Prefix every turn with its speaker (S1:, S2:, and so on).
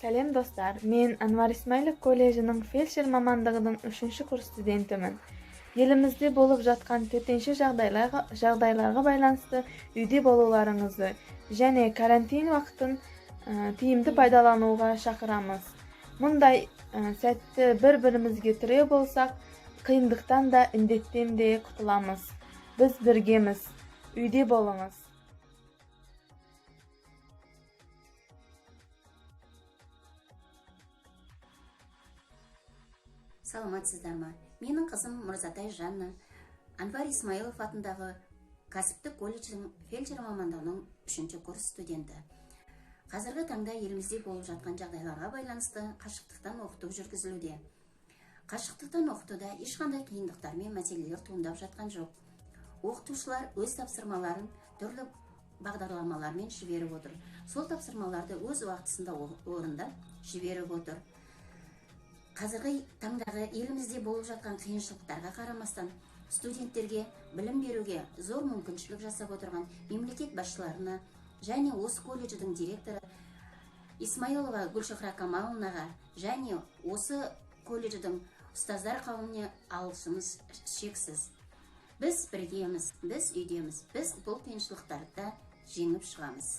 S1: Сәлем достар, мен Анвар Исмайлов колледжінің фельдшер мамандығының 3-ші курс студентімін. Елімізде болып жатқан төтенше жағдайларға байланысты үйде болуларыңызды және карантин уақытын тиімді пайдалануға шақырамыз. Мұндай сәтті бір-бірімізге тіреу болсақ, қиындықтан да, індеттен де құтыламыз. Біз біргеміз. Үйде болыңыз.
S2: Саламатсыздар ма? Менің қызым Мұрзатай Жанна, Анвар Исмайлов атындағы кәсіптік колледждің фельдшер мамандығының 3-ші курс студенті. Қазіргі таңда елімізде болып жатқан жағдайларға байланысты қашықтықтан оқыту жүргізілуде. Қашықтықтан оқытуда ешқандай қиындықтар мен мәселелер туындап жатқан жоқ. Оқытушылар өз тапсырмаларын түрлі бағдарламалармен жіберіп отыр. Сол тапсырмаларды өз уақытысында орындап жіберіп отыр. Қазіргі таңдағы елімізде болып жатқан қиыншылықтарға қарамастан, студенттерге білім беруге зор мүмкіншілік жасап отырған мемлекет басшыларына және осы колледждің директоры Исмайлова Гүлшахра Камаловнаға және осы колледждің ұстаздар қауымына алғысымыз шексіз. Біз біргеміз, біз үйдеміз, біз бұл қиыншылықтарды жеңіп шығамыз.